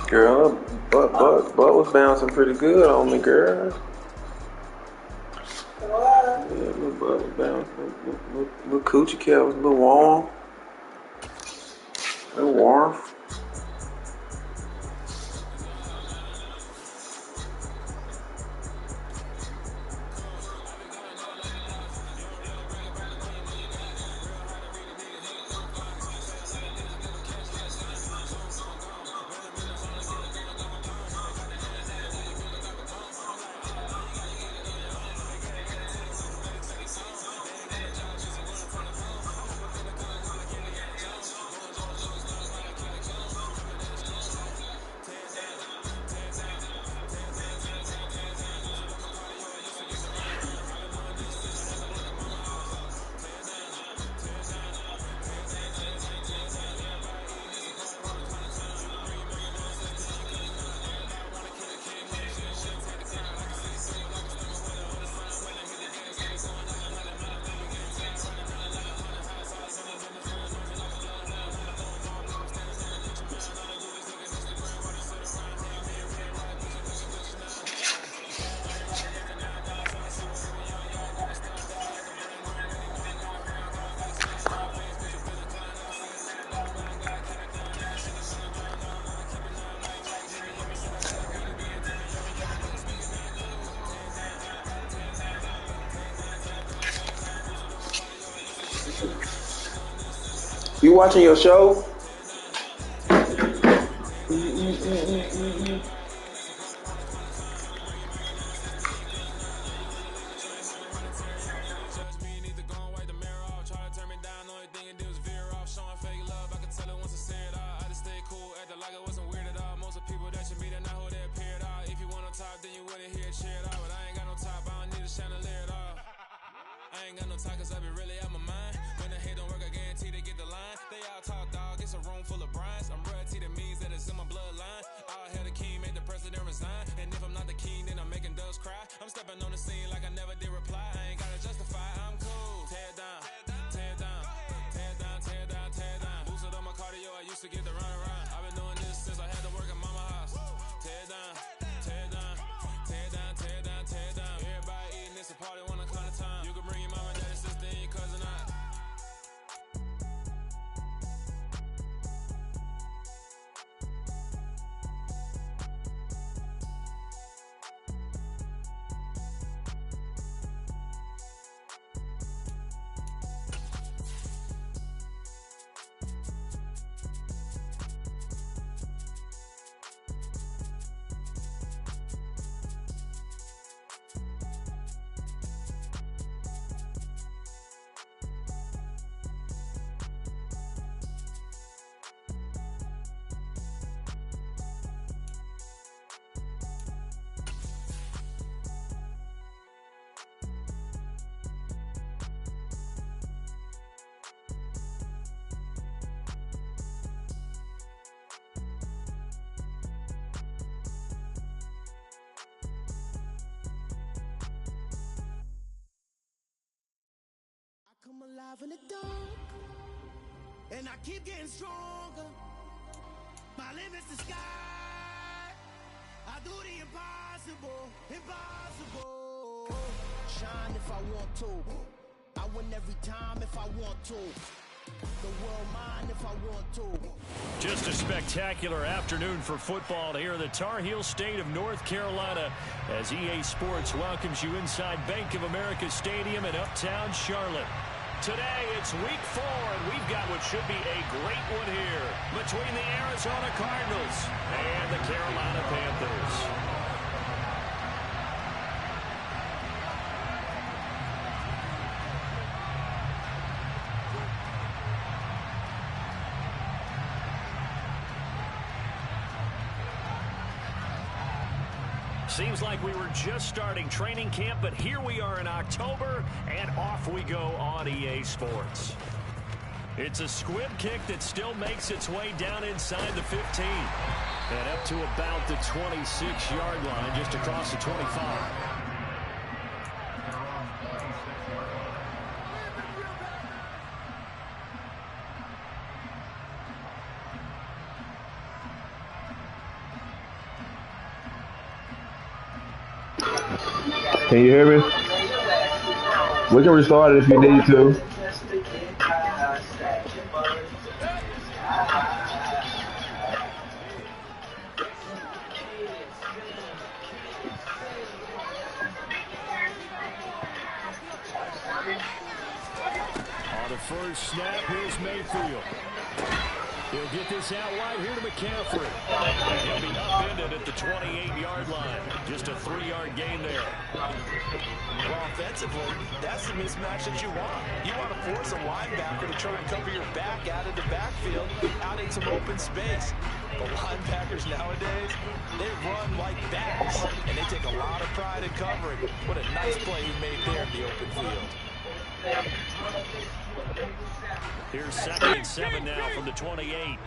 Girl, butt was bouncing pretty good on me, girl. Yeah, little butt was bouncing. Little coochie cat was a little warm. A little warm. You watching your show? Come alive in the dark, and I keep getting stronger. My limit's the sky. I do the impossible, impossible. Shine if I want to. I win every time if I want to. The world mine if I want to. Just a spectacular afternoon for football here in the Tar Heel state of North Carolina as EA Sports welcomes you inside Bank of America Stadium in Uptown Charlotte. Today, it's week 4, and we've got what should be a great one here between the Arizona Cardinals and the Carolina Panthers. Seems like we were just starting training camp, but here we are in October, and off we go on EA Sports. It's a squib kick that still makes its way down inside the 15. And up to about the 26-yard line, just across the 25. Can you hear me? We can restart it if you need to. On the first snap, here's Mayfield. He'll get this out wide here to McCaffrey. And he'll be upended at the 28-yard line. Just a 3-yard gain there. Well, offensively, that's the mismatch that you want. You want to force a linebacker to try and cover your back out of the backfield, out in some open space. The linebackers nowadays, they run like backs, and they take a lot of pride in covering. What a nice play he made there in the open field. Here's 2nd and 7 now from the 28.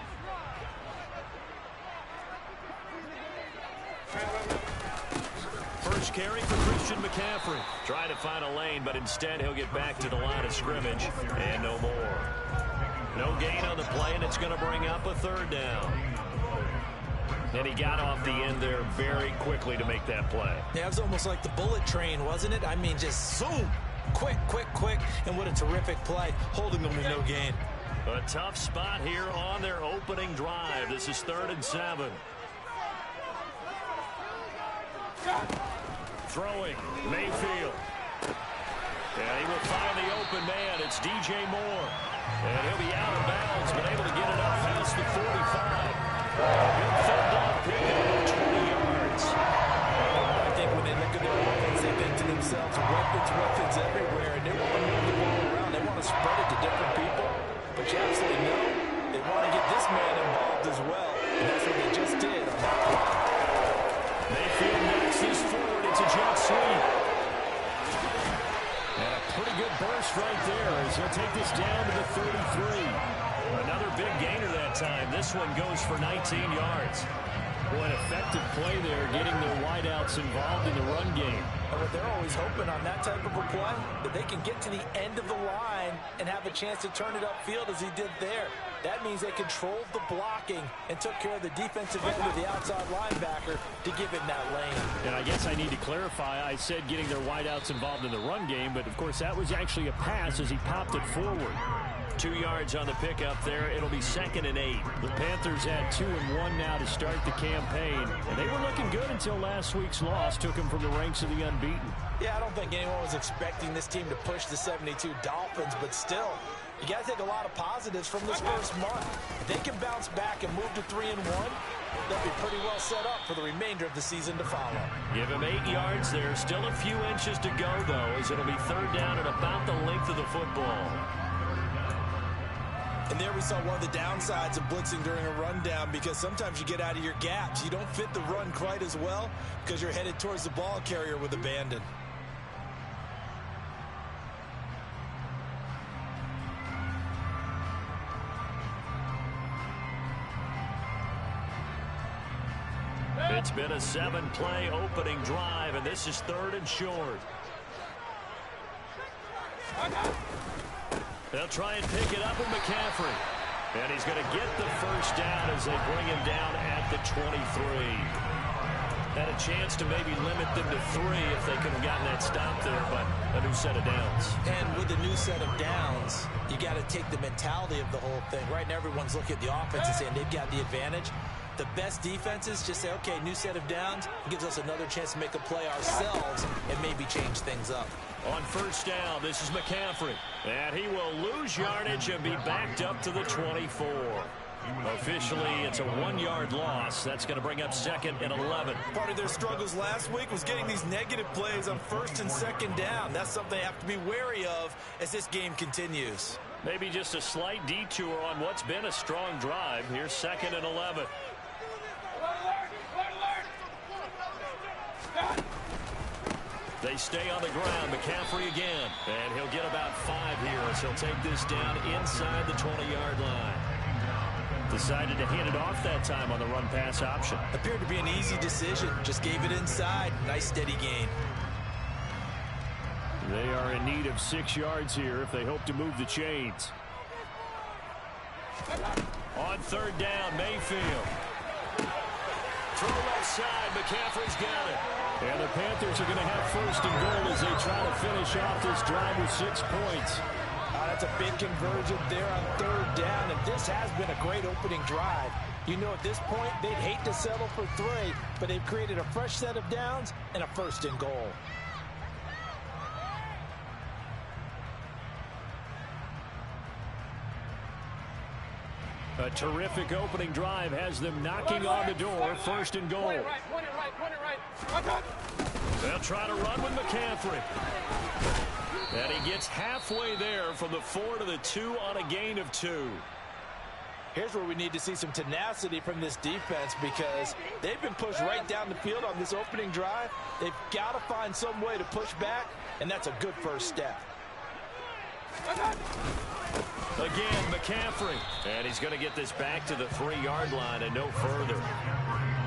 First carry for Christian McCaffrey. Trying to find a lane, but instead he'll get back to the line of scrimmage. And no more. No gain on the play, and it's going to bring up a 3rd down. And he got off the end there very quickly to make that play. Yeah, it was almost like the bullet train, wasn't it? I mean, just zoom. Quick, quick, quick, and what a terrific play, holding them to no gain. A tough spot here on their opening drive. This is 3rd and 7. Throwing, Mayfield. And he will find the open man. It's DJ Moore. And he'll be out of bounds, but able to get it up past the 45. Good 3rd down pick at 20 yards. I think when they look at their offense, they think to themselves, weapons everywhere, and they want to move the ball around. They want to spread it to different people. But you absolutely know they want to get this man involved as well, and that's what they just did on that play. Mayfield maxes forward. It's a jet sweep. And a pretty good burst right there as he'll take this down to the 33. Another big gainer that time. This one goes for 19 yards. Boy, an effective play there, getting their wideouts involved in the run game. And what they're always hoping on that type of a play, that they can get to the end of the line and have a chance to turn it upfield as he did there. That means they controlled the blocking and took care of the defensive end of the outside linebacker to give him that lane. And I guess I need to clarify, I said getting their wideouts involved in the run game, but of course that was actually a pass as he popped it forward. 2 yards on the pickup there. It'll be 2nd and 8. The Panthers had 2-1 now to start the campaign. And they were looking good until last week's loss took them from the ranks of the unbeaten. Yeah, I don't think anyone was expecting this team to push the 72 Dolphins, but still, you got to take a lot of positives from this first month. If they can bounce back and move to 3-1, they'll be pretty well set up for the remainder of the season to follow. Give him 8 yards there. Still a few inches to go, though, as it'll be 3rd down and about the length of the football. And there we saw one of the downsides of blitzing during a rundown, because sometimes you get out of your gaps. You don't fit the run quite as well because you're headed towards the ball carrier with abandon. It's been a 7-play opening drive, and this is 3rd and short. They'll try and pick it up with McCaffrey. And he's going to get the first down as they bring him down at the 23. Had a chance to maybe limit them to 3 if they could have gotten that stop there, but a new set of downs. And with the new set of downs, you got to take the mentality of the whole thing. Right now, everyone's looking at the offense and saying they've got the advantage. The best defenses just say, okay, new set of downs. It gives us another chance to make a play ourselves and maybe change things up. On first down, this is McCaffrey. And he will lose yardage and be backed up to the 24. Officially, it's a 1-yard loss. That's going to bring up 2nd and 11. Part of their struggles last week was getting these negative plays on 1st and 2nd down. That's something they have to be wary of as this game continues. Maybe just a slight detour on what's been a strong drive. Here's 2nd and 11. They stay on the ground. McCaffrey again. And he'll get about 5 here as he'll take this down inside the 20-yard line. Decided to hand it off that time on the run-pass option. Appeared to be an easy decision. Just gave it inside. Nice steady gain. They are in need of 6 yards here if they hope to move the chains. On 3rd down, Mayfield. Throw left side, McCaffrey's got it. And the Panthers are going to have 1st and goal as they try to finish off this drive with 6 points. That's a big conversion there on 3rd down, and this has been a great opening drive. You know, at this point, they'd hate to settle for 3, but they've created a fresh set of downs and a 1st and goal. A terrific opening drive has them knocking on the door. 1st and goal. They'll try to run with McCaffrey. And he gets halfway there from the 4 to the 2 on a gain of 2. Here's where we need to see some tenacity from this defense because they've been pushed right down the field on this opening drive. They've got to find some way to push back, and that's a good first step. Again, McCaffrey. And he's going to get this back to the 3-yard line and no further.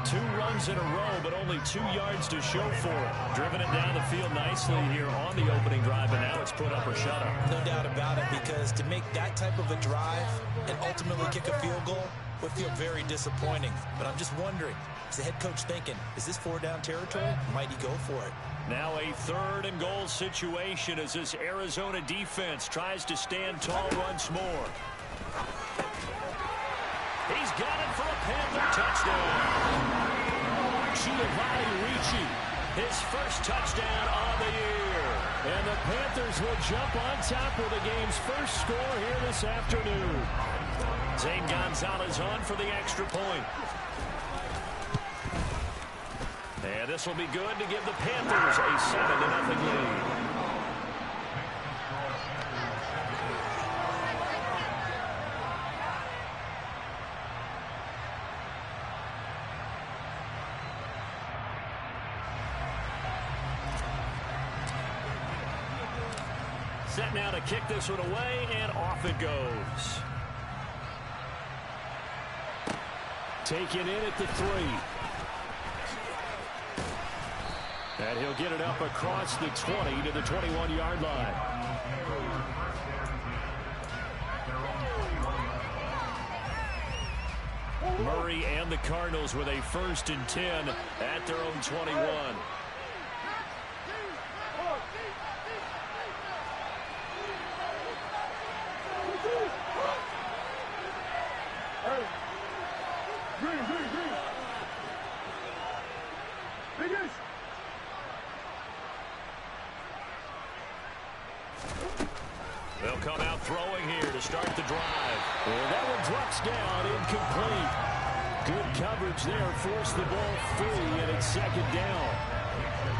2 runs in a row, but only 2 yards to show for it. Driven it down the field nicely here on the opening drive, and now it's put up or shut up. No doubt about it, because to make that type of a drive and ultimately kick a field goal would feel very disappointing. But I'm just wondering, is the head coach thinking, is this 4-down territory? Might he go for it? Now a 3rd and goal situation as this Arizona defense tries to stand tall once more. He's got it for a Panther touchdown. Giovanni Ricci, his first touchdown on the year. And the Panthers will jump on top with the game's first score here this afternoon. Zane Gonzalez on for the extra point. And this will be good to give the Panthers a 7-0 lead. Set now to kick this one away, and off it goes. Taken in at the 3. And he'll get it up across the 20 to the 21-yard line. Murray and the Cardinals with a 1st and 10 at their own 21. They'll come out throwing here to start the drive. And that one drops down, incomplete. Good coverage there, forced the ball free, and it's 2nd down.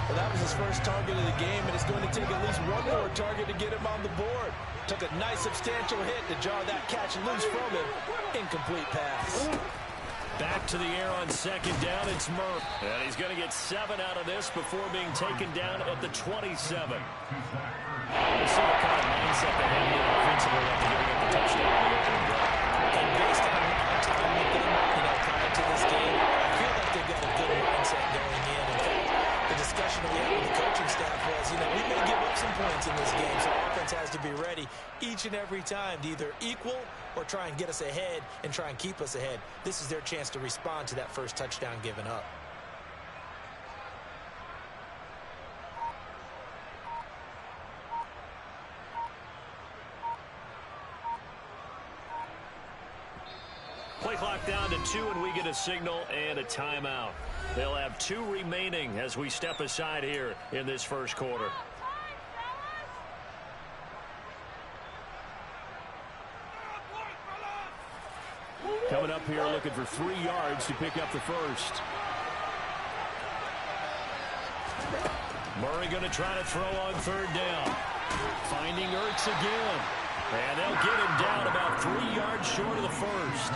Well, that was his first target of the game, and it's going to take at least one more target to get him on the board. Took a nice substantial hit to jar that catch loose from him. Incomplete pass. Back to the air on 2nd down, it's Murph. And he's going to get 7 out of this before being taken down at the 27. We'll see what kind of mindset they have here offensively after giving up the touchdown on the opening drive. And based on our time with them, prior to this game, I feel like they've got a good mindset going in. In fact, the discussion we had with the coaching staff was, we may give up some points in this game, so our offense has to be ready each and every time to either equal or try and get us ahead and try and keep us ahead. This is their chance to respond to that first touchdown given up. Play clock down to 2, and we get a signal and a timeout. They'll have 2 remaining as we step aside here in this first quarter. Coming up here looking for 3 yards to pick up the first. Murray going to try to throw on 3rd down. Finding Ertz again. And they'll get him down about 3 yards short of the first.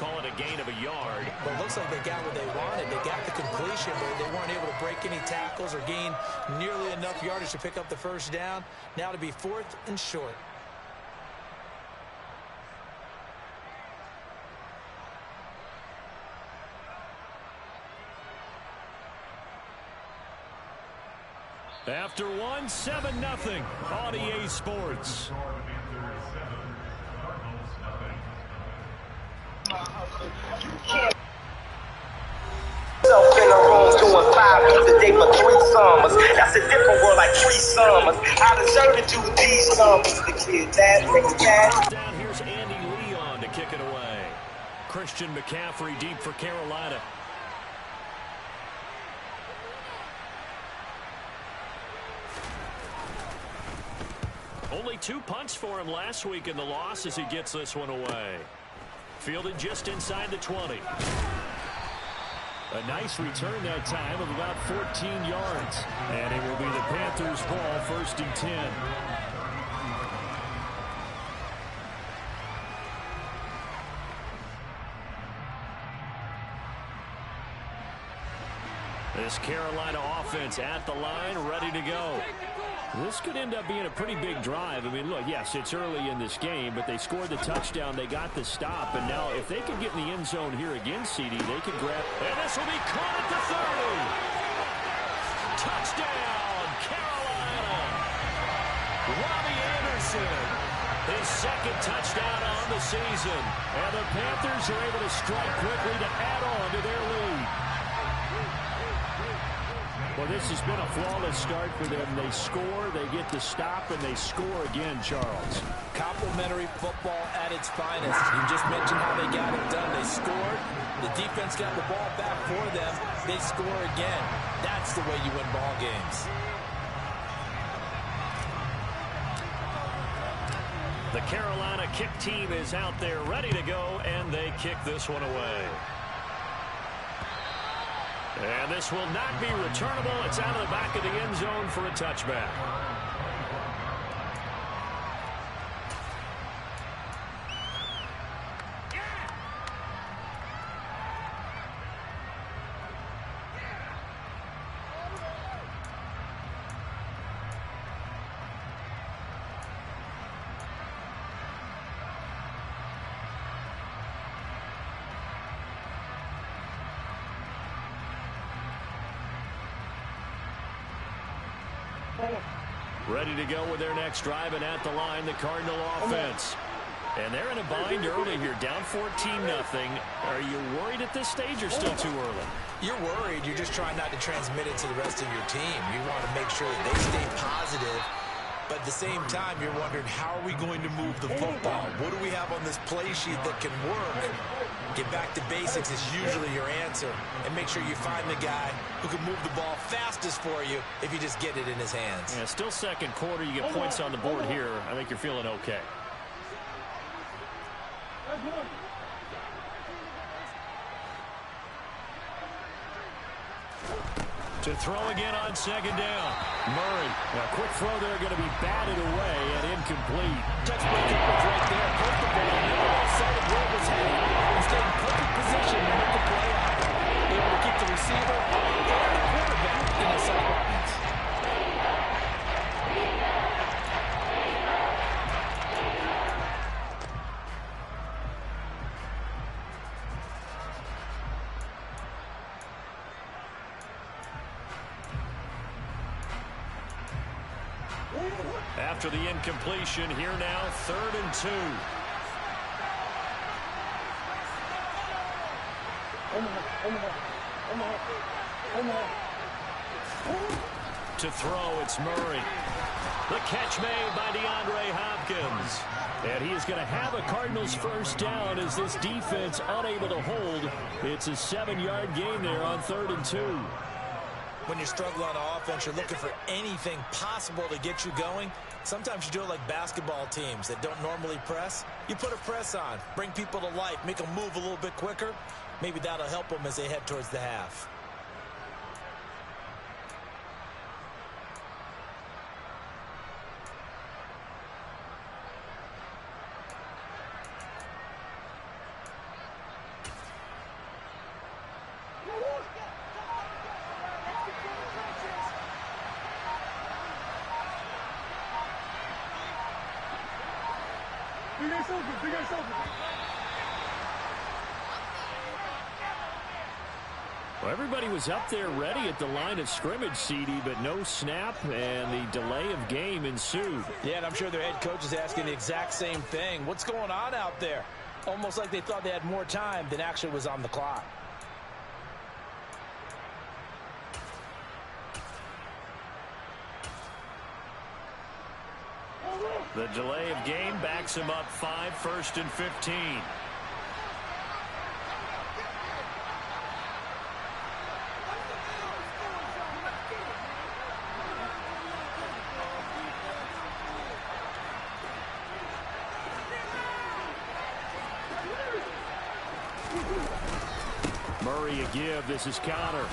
call it a gain of a yard. Well, it looks like they got what they wanted. They got the completion, but they weren't able to break any tackles or gain nearly enough yardage to pick up the first down. Now to be 4th and short. After 7-0 on EA Sports. In a room doing 5 beats a day for 3 summers. That's a different world like 3 summers. I deserve to do these numbers. The kid that nigga that. Down here's Andy Leon to kick it away. Christian McCaffrey deep for Carolina. Only 2 punts for him last week in the loss as he gets this one away. Fielded just inside the 20. A nice return that time of about 14 yards. And it will be the Panthers' ball, 1st and 10. This Carolina offense at the line, ready to go. This could end up being a pretty big drive. I mean, look, yes, it's early in this game, but they scored the touchdown. They got the stop. And now if they could get in the end zone here again, CD, they could grab. And this will be caught at the 30. Touchdown, Carolina. Robbie Anderson, his 2nd touchdown on the season. And the Panthers are able to strike quickly to add on to their lead. Well, this has been a flawless start for them. They score, they get the stop, and they score again, Charles. Complimentary football at its finest. You just mentioned how they got it done. They scored. The defense got the ball back for them. They score again. That's the way you win ball games. The Carolina kick team is out there ready to go, and they kick this one away. And this will not be returnable. It's out of the back of the end zone for a touchback. Ready to go with their next drive, and at the line, the Cardinal offense. And they're in a bind early here, down 14-0. Are you worried at this stage or still too early? You're worried. You're just trying not to transmit it to the rest of your team. You want to make sure that they stay positive. But at the same time, you're wondering, how are we going to move the football? What do we have on this play sheet that can work? Get back to basics is usually your answer. And make sure you find the guy who can move the ball fastest for you if you just get it in his hands. Yeah, still 2nd quarter. You get points on the board here. I think you're feeling okay. To throw again on 2nd down. Murray. A quick throw there, going to be batted away and incomplete. Textbook coverage right there. Put the ball in there. Set of where it was headed. And stay in perfect position to make the play out. Able to keep the receiver and the quarterback in the sight lines. After the incompletion, here now, 3rd and 2. To throw, it's Murray. The catch made by DeAndre Hopkins. And he is going to have a Cardinals first down as this defense unable to hold. It's a 7-yard gain there on 3rd and 2. When you struggle on offense, you're looking for anything possible to get you going. Sometimes you do it like basketball teams that don't normally press. You put a press on, bring people to life, make them move a little bit quicker. Maybe that'll help them as they head towards the half. Well, everybody was up there ready at the line of scrimmage, CD, but no snap, and the delay of game ensued. Yeah, and I'm sure their head coach is asking the exact same thing. What's going on out there? Almost like they thought they had more time than actually was on the clock. The delay of game backs him up 5, 1st and 15. Murray a give. This is Connor.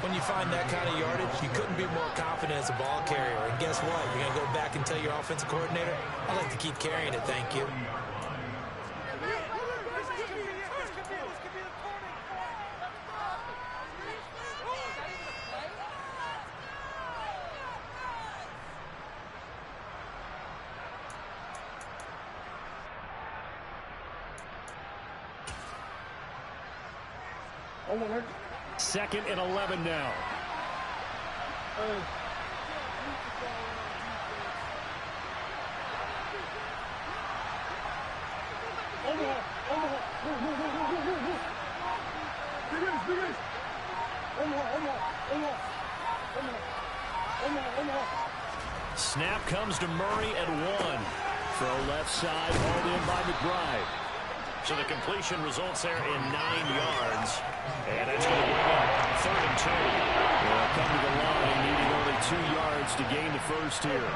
When you find that kind of yardage, you couldn't be more confident as a ball carrier. And guess what? You're going to go back and tell your offensive coordinator, I'd like to keep carrying it, thank you. Second and 11 now. Snap comes to Murray at 1. Throw left side, hauled in by McBride. So the completion results there in 9 yards. And that's going to bring up 3rd and 2. They'll come to the line, needing only 2 yards to gain the first here.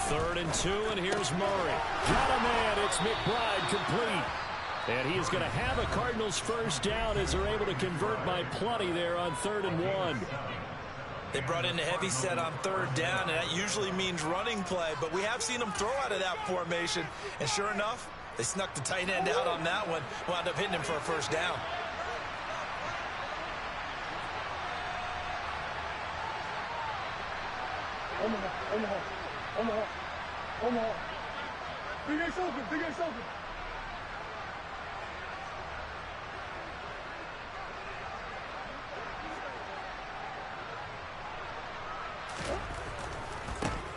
Third and 2, and here's Murray. Got a man, it's McBride complete. And he is going to have a Cardinals first down as they're able to convert by plenty there on 3rd and 1. They brought in a heavy set on 3rd down, and that usually means running play, but we have seen them throw out of that formation, and sure enough, they snuck the tight end out on that one, wound up hitting him for a first down. Omaha. Big Ace open.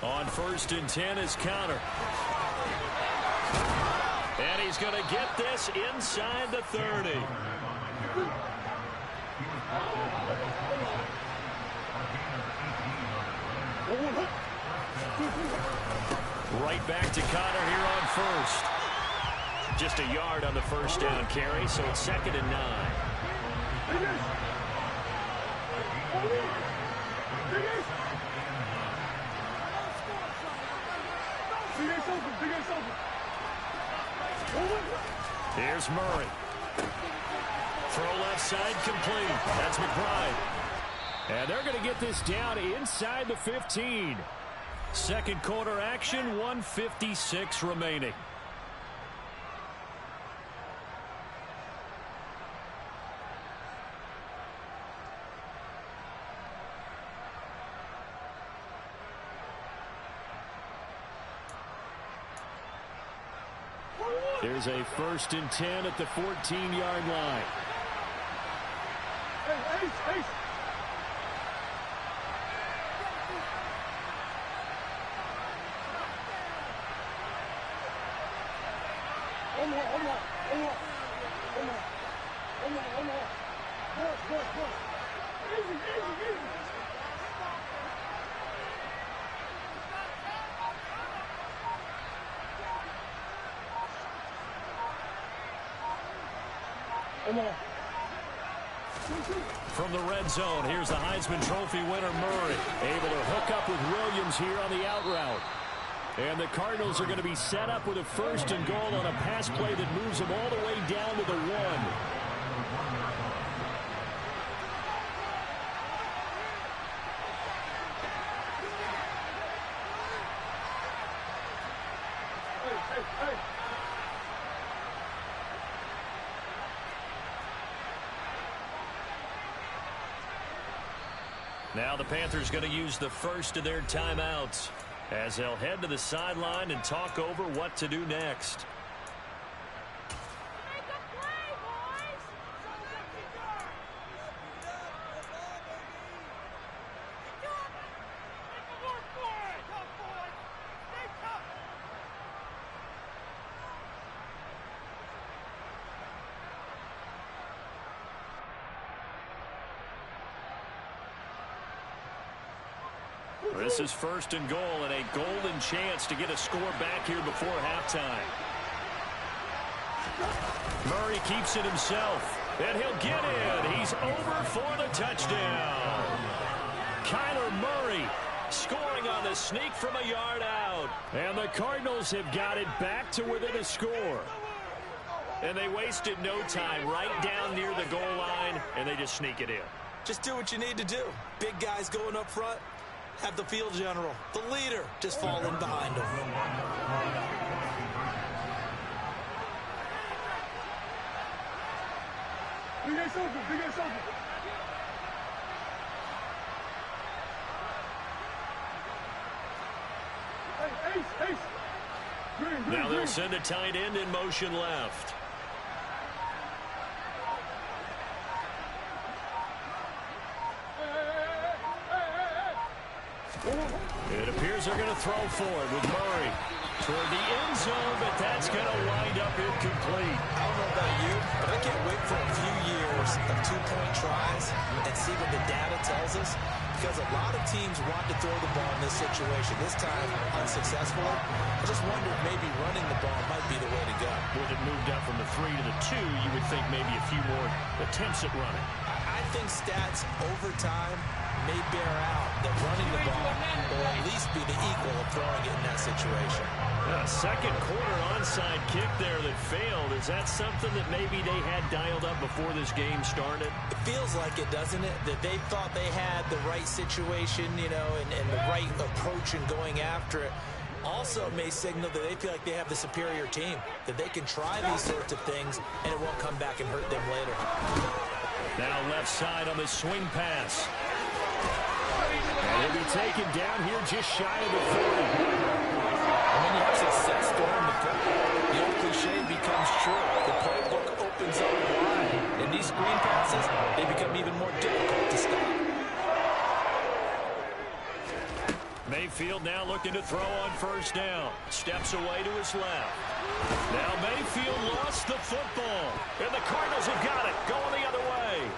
On 1st and 10 is Connor. And he's going to get this inside the 30. Right back to Connor here on 1st. Just a yard on the first down carry, so it's 2nd and 9. Here's Murray. Throw left side complete. That's McBride. And they're going to get this down inside the 15. Second quarter action, 1:56 remaining. There's a 1st and 10 at the 14-yard line. Ace. From the red zone, here's the Heisman Trophy winner Murray, able to hook up with Williams here on the out route. And the Cardinals are going to be set up with a 1st and goal on a pass play that moves them all the way down to the 1. Now the Panthers going to use the first of their timeouts as they'll head to the sideline and talk over what to do next. This is first and goal and a golden chance to get a score back here before halftime. Murray keeps it himself, and he'll get in. He's over for the touchdown. Kyler Murray scoring on the sneak from a yard out. And the Cardinals have got it back to within a score. And they wasted no time right down near the goal line, and they just sneak it in. Just do what you need to do. Big guys going up front. Have the field general, the leader, just fall in behind him. Now they'll send a tight end in motion left. It appears they're going to throw forward with Murray toward the end zone, but that's going to wind up incomplete. I don't know about you, but I can't wait for a few years of two-point tries and see what the data tells us, because a lot of teams want to throw the ball in this situation. This time, unsuccessfully. I just wonder if maybe running the ball might be the way to go. With it moved up from the 3 to the 2, you would think maybe a few more attempts at running. I think stats over time may bear out that running the ball will at least be the equal of throwing it in that situation. A second quarter onside kick there that failed. Is that something that maybe they had dialed up before this game started? It feels like it, doesn't it? That they thought they had the right situation, you know, and the right approach in going after it. Also may signal that they feel like they have the superior team, that they can try these sorts of things and it won't come back and hurt them later. Now left side on the swing pass. And he'll be taken down here just shy of the 40. And when you have success throwing the football, the old cliche becomes true. The playbook opens up wide. And these screen passes, they become even more difficult to stop. Mayfield now looking to throw on first down. Steps away to his left. Now Mayfield lost the football. And the Cardinals have got it. Going the other way.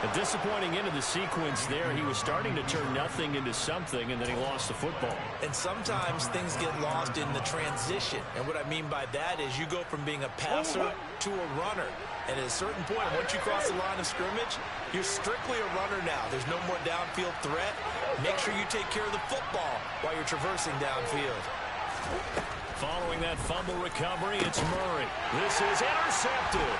A disappointing end of the sequence there. He was starting to turn nothing into something, and then he lost the football. And sometimes things get lost in the transition. And what I mean by that is you go from being a passer to a runner. And at a certain point, once you cross the line of scrimmage, you're strictly a runner now. There's no more downfield threat. Make sure you take care of the football while you're traversing downfield. Following that fumble recovery, it's Murray. This is intercepted.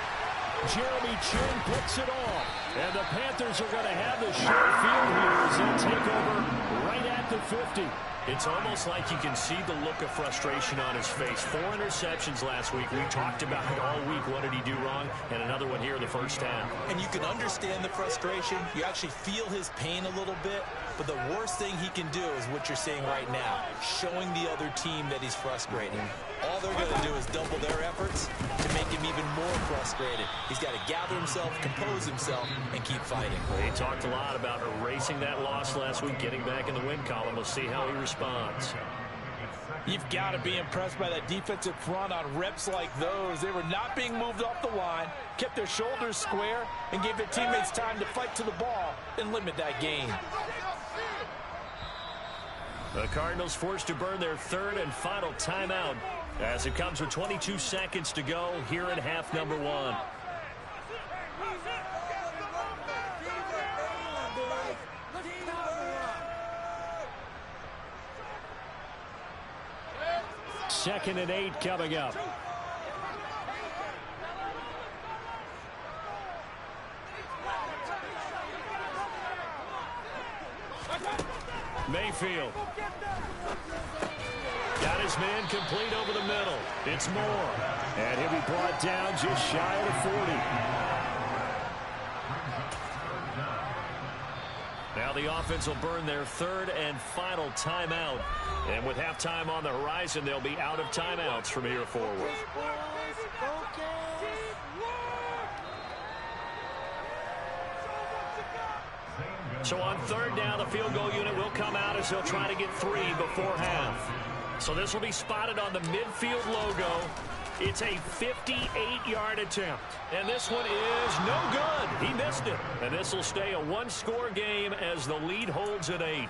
Jeremy Chin puts it off. And the Panthers are going to have the short field here as they'll take over right at the 50. It's almost like you can see the look of frustration on his face. 4 interceptions last week. We talked about it all week. What did he do wrong? And another one here in the first half. And you can understand the frustration. You actually feel his pain a little bit. But the worst thing he can do is what you're seeing right now, showing the other team that he's frustrated. All they're going to do is double their efforts to make him even more frustrated. He's got to gather himself, compose himself, and keep fighting. He talked a lot about erasing that loss last week, getting back in the win column. We'll see how he responds. You've got to be impressed by that defensive front on reps like those. They were not being moved off the line, kept their shoulders square, and gave their teammates time to fight to the ball and limit that gain. The Cardinals forced to burn their third and final timeout as it comes with 22 seconds to go here in half number 1. Second and 8 coming up. Mayfield. Got his man complete over the middle. It's Moore. And he'll be brought down just shy of the 40. Now the offense will burn their third and final timeout. And with halftime on the horizon, they'll be out of timeouts from here forward. So on third down, the field goal unit will come out as they'll try to get 3 before half. So this will be spotted on the midfield logo. It's a 58-yard attempt. And this one is no good. He missed it. And this will stay a one-score game as the lead holds at 8.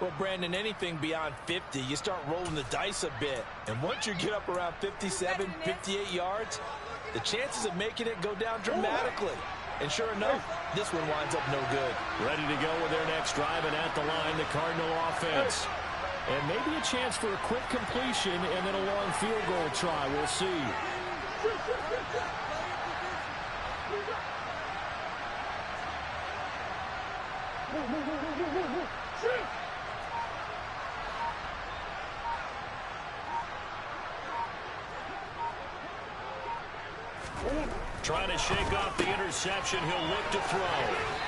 Well, Brandon, anything beyond 50, you start rolling the dice a bit. And once you get up around 57, 58 yards, the chances of making it go down dramatically. And sure enough, this one winds up no good. Ready to go with their next drive, and at the line, the Cardinal offense. And maybe a chance for a quick completion and then a long field goal try. We'll see. Trying to shake off the interception. He'll look to throw.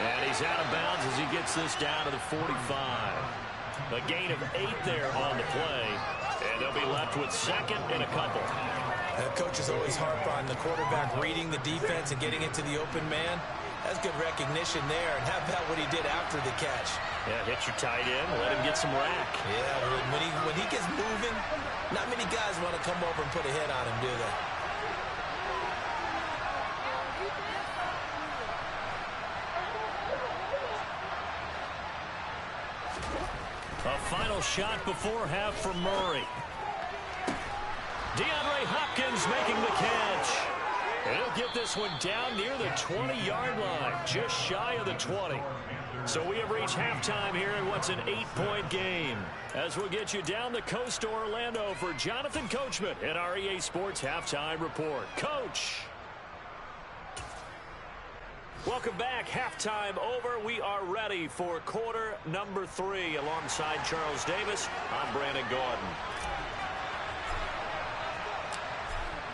And he's out of bounds as he gets this down to the 45. A gain of 8 there on the play. And they'll be left with second and a couple. Coaches always harp on the quarterback reading the defense and getting into the open man. That's good recognition there. And how about what he did after the catch? Yeah, hit your tight end. Let him get some rack. Yeah, when he gets moving, not many guys want to come over and put a hit on him, do they? A final shot before half from Murray. DeAndre Hopkins making the catch. And he'll get this one down near the 20-yard line, just shy of the 20. So we have reached halftime here in what's an 8-point game. As we'll get you down the coast to Orlando for Jonathan Coachman at our EA Sports Halftime Report. Coach! Welcome back. Halftime over. We are ready for quarter number 3. Alongside Charles Davis, I'm Brandon Gordon.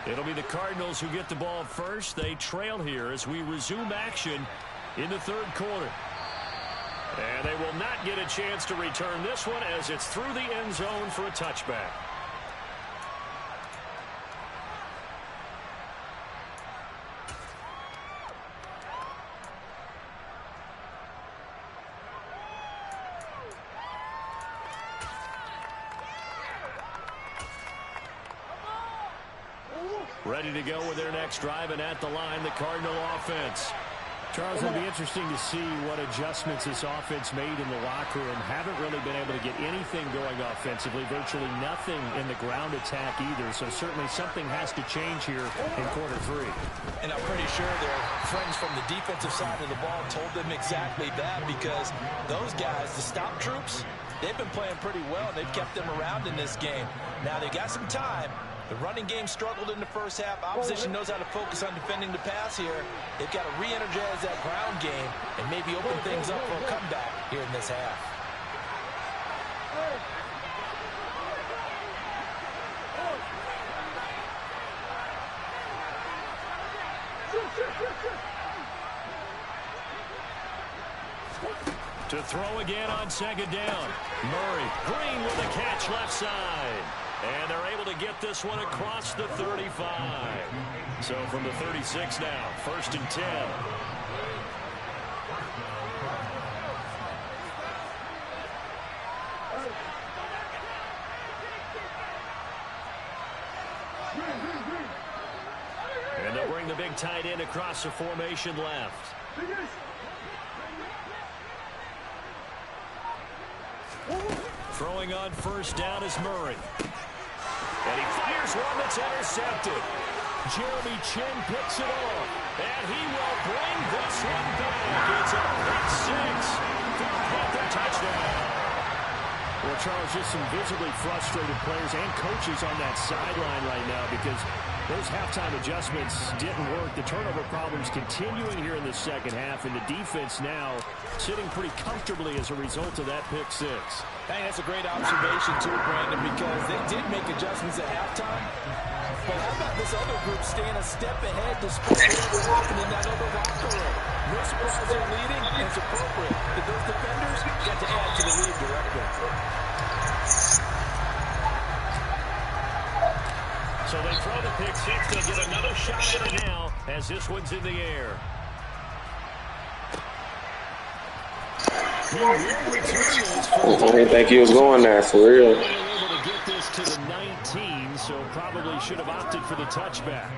It'll be the Cardinals who get the ball first. They trail here as we resume action in the third quarter. And they will not get a chance to return this one as it's through the end zone for a touchback. Ready to go with their next drive, and at the line, the Cardinal offense. Charles, it'll be interesting to see what adjustments this offense made in the locker room. Haven't really been able to get anything going offensively, virtually nothing in the ground attack either. So certainly something has to change here in quarter 3. And I'm pretty sure their friends from the defensive side of the ball told them exactly that, because those guys, the stop troops, they've been playing pretty well. They've kept them around in this game. Now they got some time. The running game struggled in the first half. Opposition knows how to focus on defending the pass here. They've got to re-energize that ground game and maybe open things up for a comeback here in this half. To throw again on second down. Murray, Green with a catch left side. And they're able to get this one across the 35. So from the 36 now, 1st and 10. And they'll bring the big tight end across the formation left. Throwing on first down is Murray. And he fires one that's intercepted. Jeremy Chin picks it off. And he will bring this one back. It's a pick 6 for a Panther touchdown. Well, Charles, just some visibly frustrated players and coaches on that sideline right now, because Those halftime adjustments didn't work. The turnover problems continuing here in the second half, and the defense now sitting pretty comfortably as a result of that pick six. I think that's a great observation, too, Brandon, because they did make adjustments at halftime. But how about this other group staying a step ahead despite whatever happened in that other locker room? No surprise they're leading, and it's appropriate that those defenders got to add to the lead directly. So they throw the pick six. They'll get another shot at it now as this one's in the air. I didn't think he was going there, for real. They were able to get this to the 19, so probably should have opted for the touchback.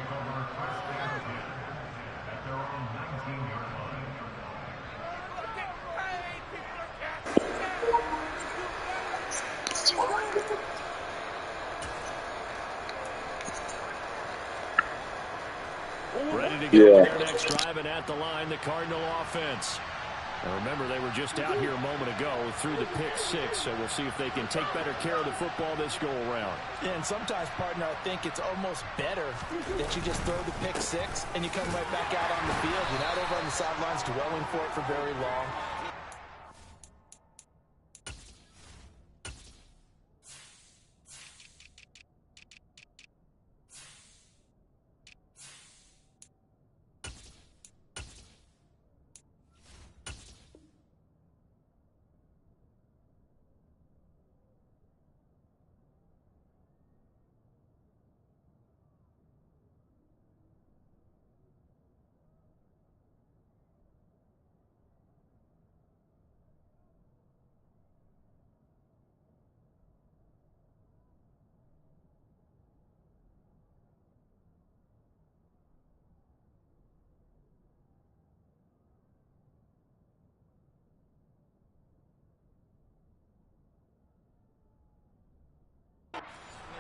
Ready to go their next drive, and at the line, the Cardinal offense. And remember, they were just out here a moment ago through the pick six, so we'll see if they can take better care of the football this go-around. Yeah, and sometimes, partner, I think it's almost better that you just throw the pick six and you come right back out on the field. You're not over on the sidelines dwelling for it for very long.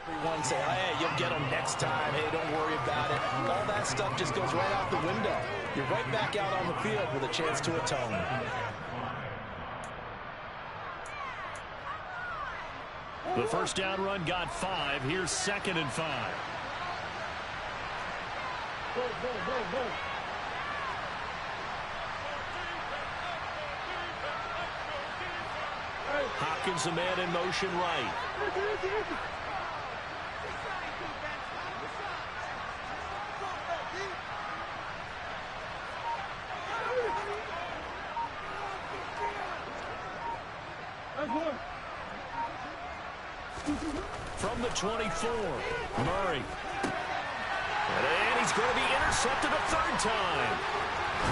Everyone say, hey, you'll get them next time. Hey, don't worry about it. All that stuff just goes right out the window. You're right back out on the field with a chance to atone. The first down run got 5. Here's 2nd and 5. Go, go, go, go. Hopkins, the man in motion right. From the 24, Murray. And he's going to be intercepted a third time.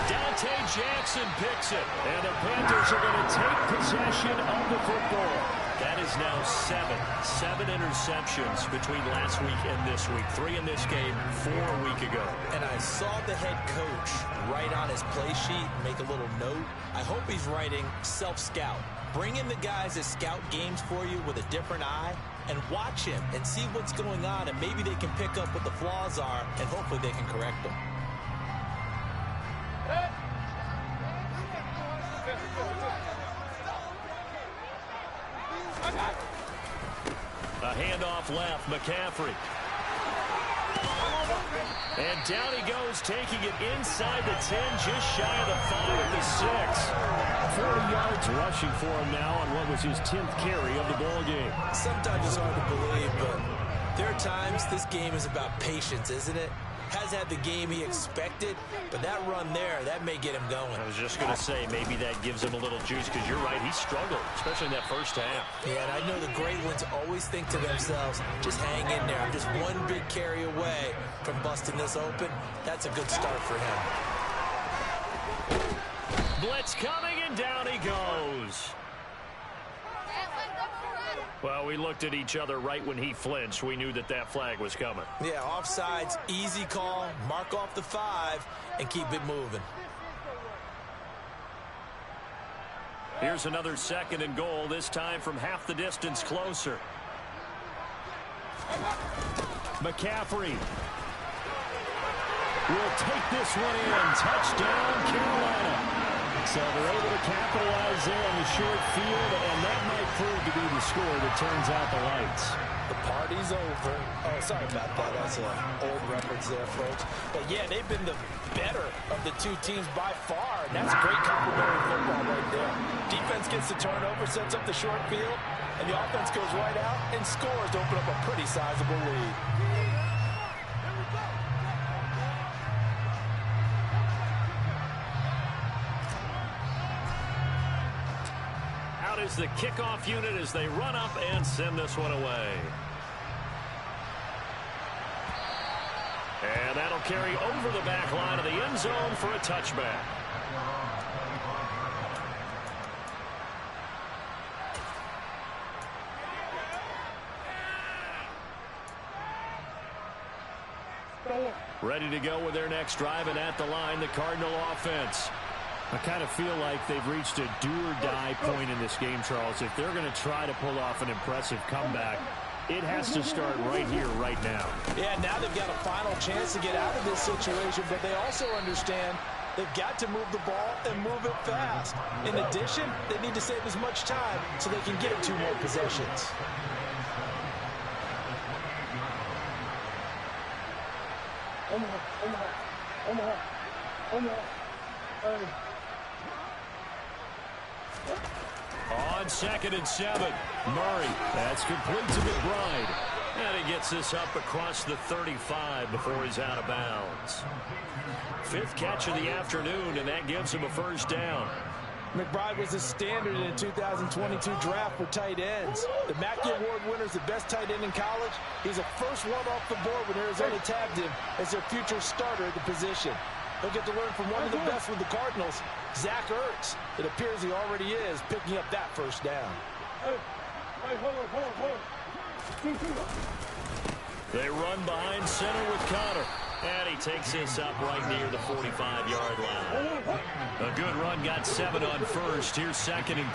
Dante Jackson picks it. And the Panthers are going to take possession of the football. That is now 7 interceptions between last week and this week. 3 in this game, 4 a week ago. And I saw the head coach write on his play sheet, make a little note. I hope he's writing self-scout. Bring in the guys that scout games for you with a different eye and watch him and see what's going on, and maybe they can pick up what the flaws are, and hopefully they can correct them. A handoff left, McCaffrey. And down he goes, taking it inside the 10, just shy of the 5 at the 6. 40 yards rushing for him now on what was his 10th carry of the ball game. Sometimes it's hard to believe, but there are times this game is about patience, isn't it? Has had the game he expected, but that run there, that may get him going. I was just going to say, maybe that gives him a little juice, because you're right, he struggled, especially in that first half. Yeah, and I know the great ones always think to themselves, just hang in there. I'm just one big carry away from busting this open. That's a good start for him. Blitz coming, and down he goes. Well, we looked at each other right when he flinched. We knew that that flag was coming. Yeah, offsides, easy call, mark off the 5, and keep it moving. Here's another 2nd and goal, this time from half the distance closer. McCaffrey will take this one in. Touchdown, Carolina. So they're able to capitalize there on the short field, and that might prove to be the score that turns out the lights. The party's over. Oh, sorry about that. That's an old reference there, folks. But, yeah, they've been the better of the two teams by far. And that's great complementary football right there. Defense gets the turnover, sets up the short field, and the offense goes right out and scores to open up a pretty sizable lead. Out is the kickoff unit as they run up and send this one away. And that'll carry over the back line of the end zone for a touchback. Ready to go with their next drive, and at the line, the Cardinal offense. I kind of feel like they've reached a do-or-die point in this game, Charles. If they're going to try to pull off an impressive comeback, it has to start right here, right now. Yeah, now they've got a final chance to get out of this situation, but they also understand they've got to move the ball and move it fast. In addition, they need to save as much time so they can get 2 more possessions. On 2nd and 7, Murray. That's complete to McBride. And he gets this up across the 35 before he's out of bounds. 5th catch of the afternoon, and that gives him a first down. McBride was a standard in the 2022 draft for tight ends. The Mackey Award winner is the best tight end in college. He's the first one off the board when Arizona tabbed him as their future starter at the position. He'll get to learn from one of the best with the Cardinals, Zach Ertz. It appears he already is picking up that first down. They run behind center with Connor. And he takes this up right near the 45-yard line. A good run, got 7 on first. Here's 2nd and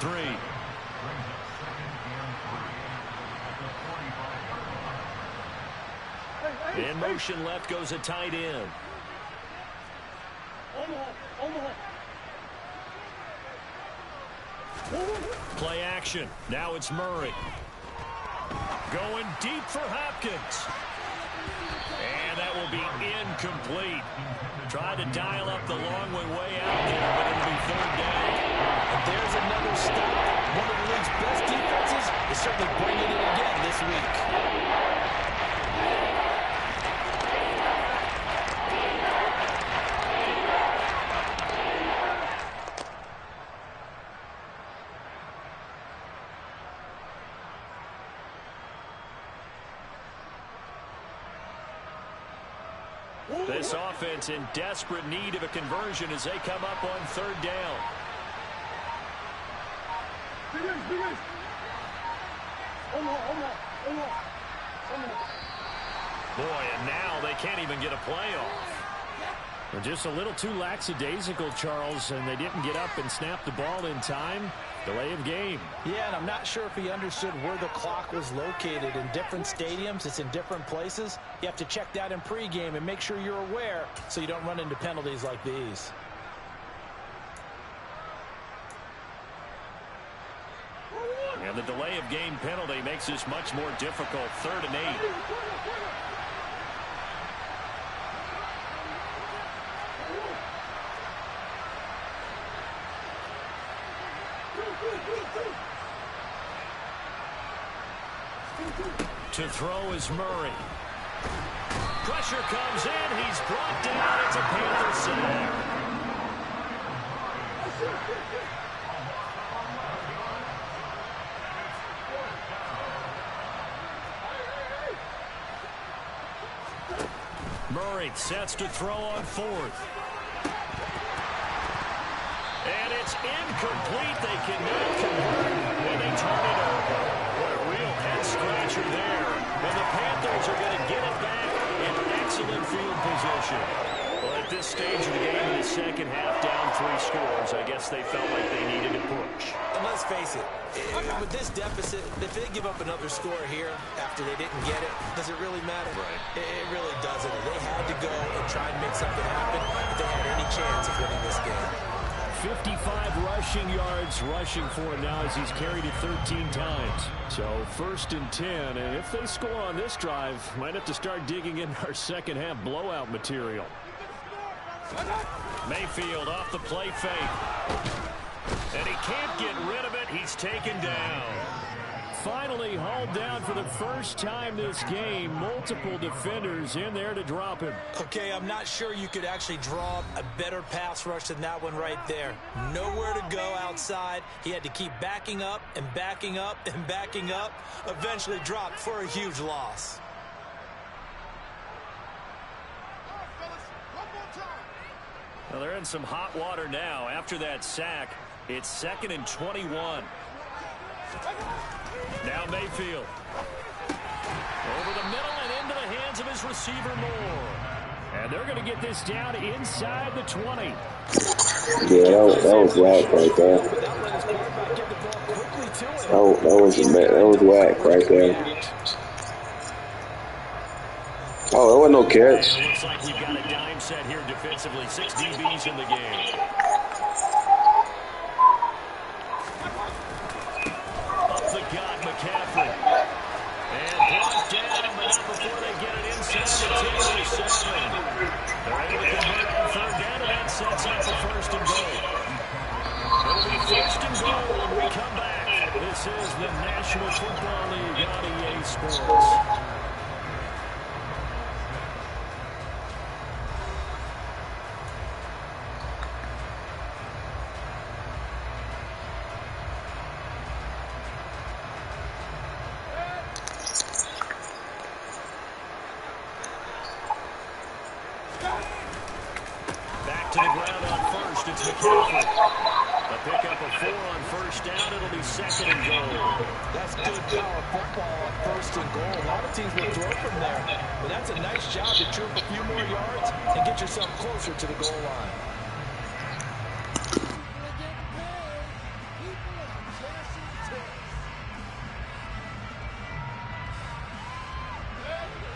3. In motion left goes a tight end. Play action. Now it's Murray. Going deep for Hopkins. And that will be incomplete. Tried to dial up the long way out there, but it'll be 3rd down. And there's another stop. One of the league's best defenses is certainly bringing it again this week. This offense in desperate need of a conversion as they come up on 3rd down. Boy, and now they can't even get a playoff. They're just a little too lackadaisical, Charles, and they didn't get up and snap the ball in time. Delay of game. Yeah, and I'm not sure if he understood where the clock was located. In different stadiums, it's in different places. You have to check that in pregame and make sure you're aware so you don't run into penalties like these. And the delay of game penalty makes this much more difficult. 3rd and 8. To throw is Murray. Pressure comes in. He's brought down. It's a Panther sack. Murray sets to throw on 4th. And it's incomplete. They cannot convert when they turn it over. What a real head-scratcher there. And the Panthers are going to get it back in excellent field position. Well, at this stage of the game in the second half, down 3 scores, I guess they felt like they needed to push. And let's face it, with this deficit, if they give up another score here after they didn't get it, does it really matter? Right. It really doesn't. They had to go and try and make something happen if they had any chance of winning this game. 55 rushing yards rushing for him now as he's carried it 13 times. So 1st and 10, and if they score on this drive, might have to start digging in our second half blowout material. Mayfield off the play fake. And he can't get rid of it. He's taken down. Finally hauled down for the first time this game. Multiple defenders in there to drop him. Okay, I'm not sure you could actually draw a better pass rush than that one right there. Nowhere to go outside. He had to keep backing up and backing up and backing up. Eventually dropped for a huge loss. Well, they're in some hot water now. After that sack, it's 2nd and 21. Now Mayfield. Over the middle and into the hands of his receiver Moore. And they're going to get this down inside the 20. Yeah, that was whack right there. That was whack right there. Oh, there was no catch. It looks like we've got a dime set here defensively. 6 DBs in the game. McCaffrey. And brought down, but not before they get it inside the 10-7. They're able to convert on 3rd down, and that sets up the 1st and goal. It'll be 1st and goal when we come back. This is the National Football League on EA Sports. To the ground on 1st, it's McCaffrey. A pickup of 4 on 1st down. It'll be 2nd and goal. That's good power football on 1st and goal. A lot of teams will throw from there, but that's a nice job to troop a few more yards and get yourself closer to the goal line.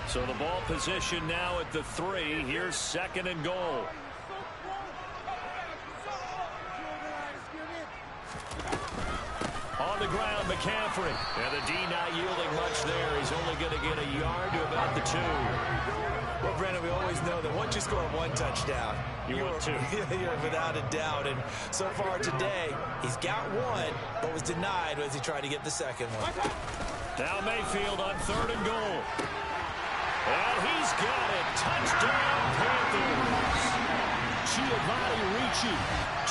So the ball position now at the 3. Here's 2nd and goal. On the ground, McCaffrey. And the D not yielding much there. He's only going to get a yard to about the 2. Well, Brandon, we always know that once you score 1 touchdown, you want 2. You're without a doubt. And so far today, he's got 1, but was denied as he tried to get the 2nd one. Now Mayfield on 3rd and goal. And he's got it. Touchdown, Panthers. Giovanni Ricci.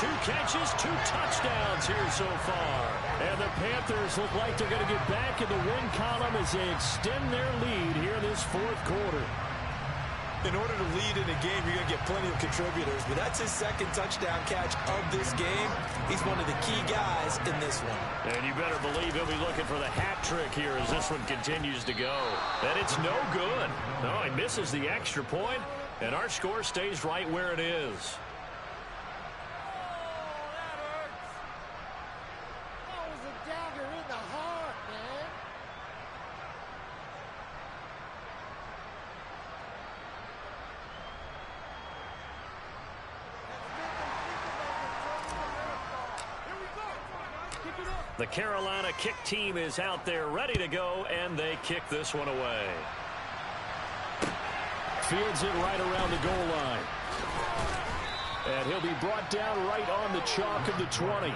2 catches, 2 touchdowns here so far. And the Panthers look like they're going to get back in the win column as they extend their lead here in this 4th quarter. In order to lead in a game, you're going to get plenty of contributors, but that's his 2nd touchdown catch of this game. He's one of the key guys in this one. And you better believe he'll be looking for the hat trick here as this one continues to go. And it's no good. No, he misses the extra point, and our score stays right where it is. The Carolina kick team is out there ready to go, and they kick this one away. Fields it right around the goal line. And he'll be brought down right on the chalk of the 20.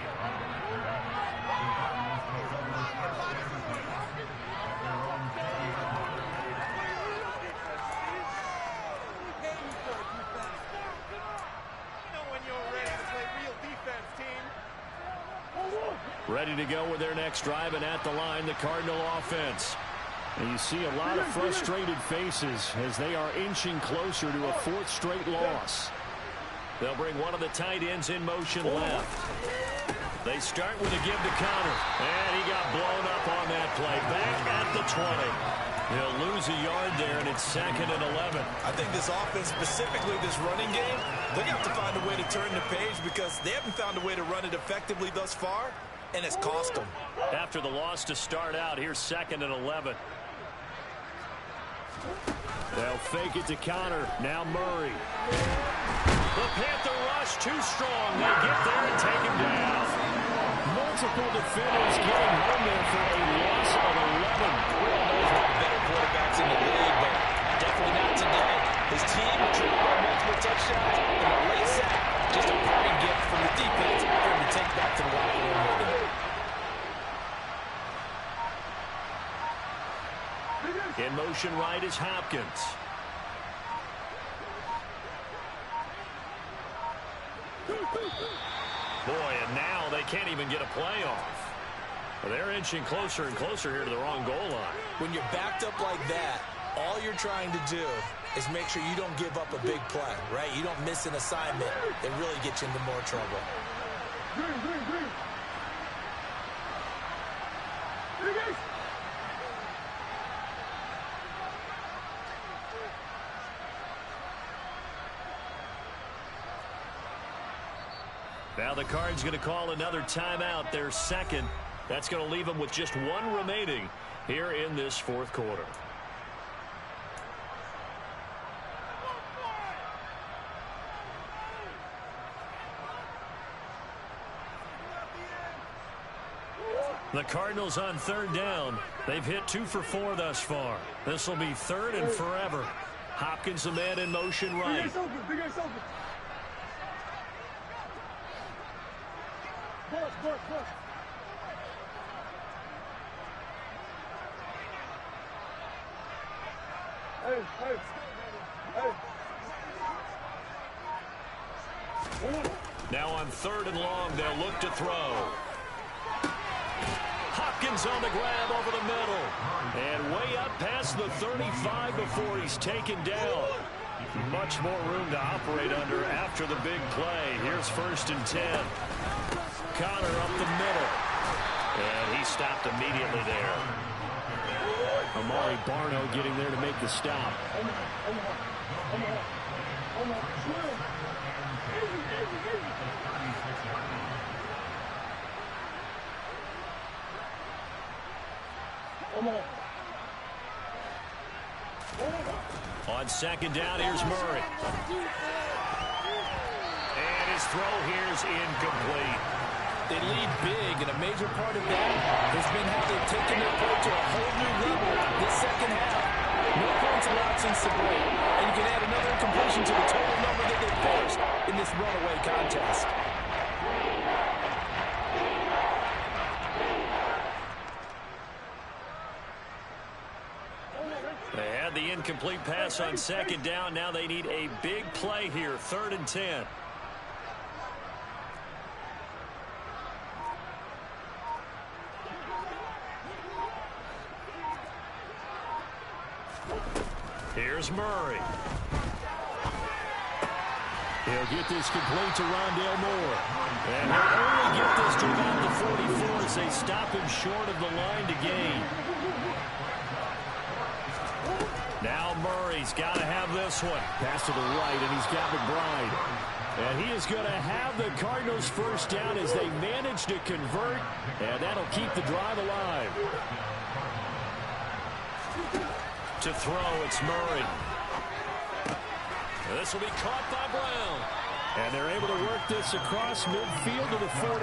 Ready to go with their next drive, and at the line, the Cardinal offense. And you see a lot of frustrated faces as they are inching closer to a 4th straight loss. They'll bring one of the tight ends in motion left. They start with a give to Connor, and he got blown up on that play. Back at the 20. He'll lose a yard there, and it's 2nd and 11. I think this offense, specifically this running game, they're going to have to find a way to turn the page because they haven't found a way to run it effectively thus far, and it's cost them. After the loss to start out, here's 2nd and 11. They'll fake it to Connor. Now Murray. The Panther rush too strong. They get there and take him down. Multiple defenders getting home there for a loss of 11. Will knows one of the better quarterbacks in the league, but definitely not today. His team trailed by multiple touchdowns, and a late sack, just a parting gift from the defense for him to take back to the locker room with him. In motion right is Hopkins. Boy, and now they can't even get a play off. Well, they're inching closer and closer here to the wrong goal line. When you're backed up like that, all you're trying to do is make sure you don't give up a big play, right? You don't miss an assignment that really gets you into more trouble. Now the Cards going to call another timeout, their second. That's going to leave them with just one remaining here in this fourth quarter. The Cardinals on third down. They've hit 2 for 4 thus far. This will be third and forever. Hopkins, the man in motion right. Now on third and long, they'll look to throw. Hopkins on the grab over the middle. And way up past the 35 before he's taken down. Much more room to operate under after the big play. Here's 1st and 10. Connor up the middle. And he stopped immediately there. Amari Barno getting there to make the stop. On second down, here's Murray. And his throw here is incomplete. They lead big, and a major part of that has been how they've taken their play to a whole new level this second half. No points allowed since the break, and you can add another incompletion to the total number that they forced in this runaway contest. They had the incomplete pass on second down. Now they need a big play here, 3rd and 10. Here's Murray. He'll get this complete to Rondale Moore. And he'll only get this to about the 44 as they stop him short of the line to gain. Now Murray's got to have this one. Pass to the right, and he's got McBride. And he is going to have the Cardinals first down as they manage to convert, and that'll keep the drive alive. To throw, it's Murray. This will be caught by Brown. And they're able to work this across midfield to the 48.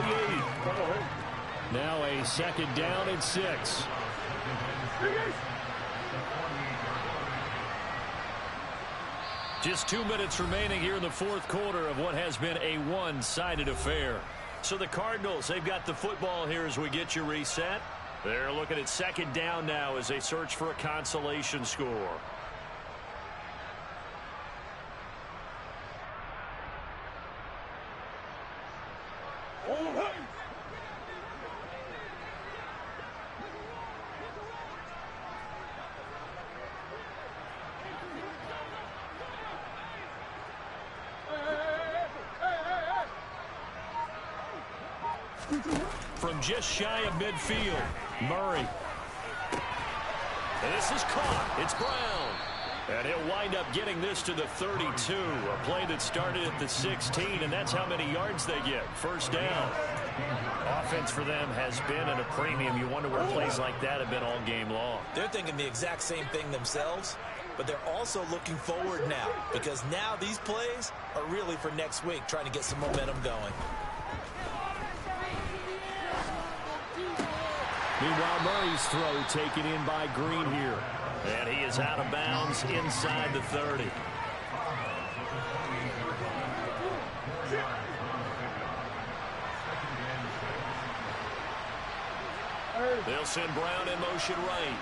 Now a second down and 6. Just 2 minutes remaining here in the fourth quarter of what has been a one-sided affair. So the Cardinals, they've got the football here as we get you reset. They're looking at second down now as they search for a consolation score. From just shy of midfield, Murray. And this is caught. It's Brown. And he'll wind up getting this to the 32. A play that started at the 16, and that's how many yards they get. First down. Offense for them has been at a premium. You wonder where plays like that have been all game long. They're thinking the exact same thing themselves. but they're also looking forward now because now these plays are really for next week, trying to get some momentum going. Meanwhile, Murray's throw taken in by Green here. And he is out of bounds inside the 30. They'll send Brown in motion right.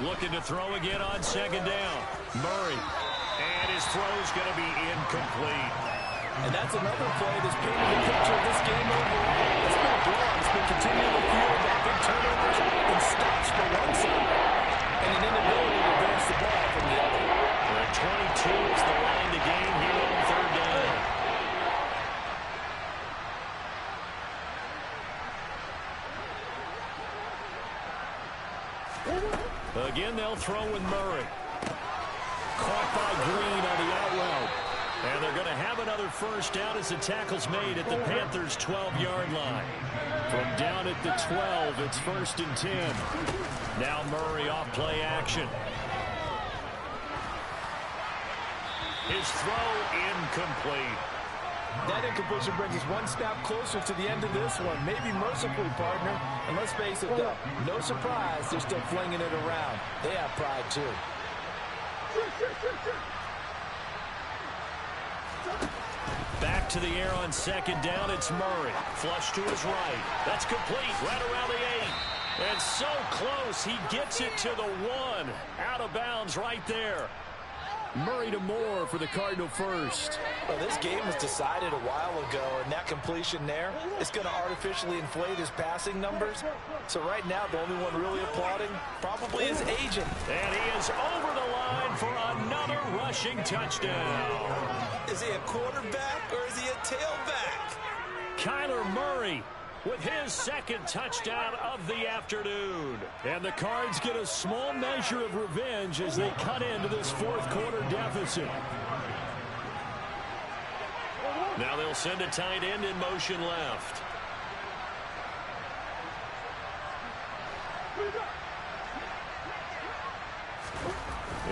Looking to throw again on second down. Murray. And his throw's going to be incomplete. And that's another play that's painted the picture of this game overall. It's been a blowout. It's been continually fueled by big turnovers and stops for one side and an inability to advance the ball from the other. 22 is the line to gain here on third down. Again, they'll throw with Murray. Caught by Green on the out route. And they're going to have another first down as the tackle's made at the Panthers' 12-yard line. From down at the 12, it's 1st and 10. Now Murray off play action. His throw incomplete. That incompletion brings us one snap closer to the end of this one. Maybe mercifully, partner. And let's face it, though, no surprise, they're still flinging it around. They have pride, too. Back to the air on second down, it's Murray. Flush to his right. That's complete, right around the 8. And so close, he gets it to the 1. Out of bounds right there. Murray to Moore for the Cardinal first. Well, this game was decided a while ago, and that completion there is going to artificially inflate his passing numbers. So right now, the only one really applauding probably his agent. And he is over the line for another rushing touchdown. Is he a quarterback or is he a tailback? Kyler Murray with his second touchdown of the afternoon. And the Cards get a small measure of revenge as they cut into this fourth quarter deficit. Now they'll send a tight end in motion left.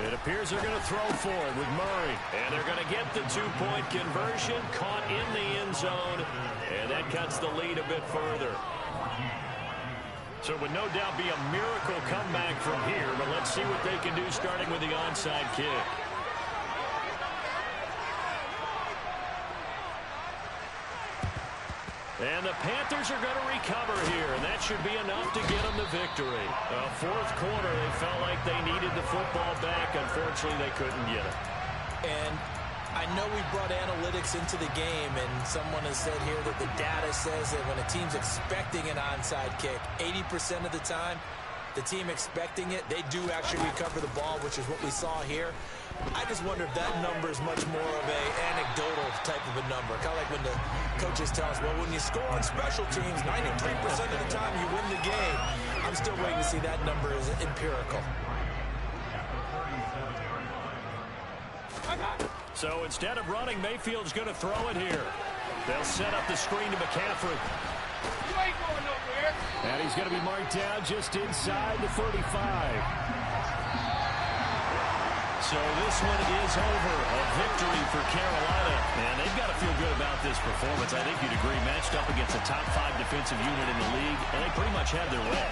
It appears they're going to throw forward with Murray. And they're going to get the two-point conversion, caught in the end zone. And that cuts the lead a bit further. So it would no doubt be a miracle comeback from here. But let's see what they can do starting with the onside kick. And the Panthers are going to recover here, and that should be enough to get them the victory. Fourth quarter, they felt like they needed the football back. Unfortunately, they couldn't get it. And I know we brought analytics into the game, and someone has said here that the data says that when a team's expecting an onside kick, 80% of the time, the team expecting it, they do actually recover the ball, which is what we saw here. I just wonder if that number is much more of an anecdotal type of a number. Kind of like when the coaches tell us, well, when you score on special teams, 93% of the time you win the game. I'm still waiting to see that number is empirical. So instead of running, Mayfield's going to throw it here. They'll set up the screen to McCaffrey. You ain't going nowhere. And he's going to be marked down just inside the 35. So this one is over. A victory for Carolina. And they've got to feel good about this performance. I think you'd agree, matched up against a top 5 defensive unit in the league, and they pretty much had their way.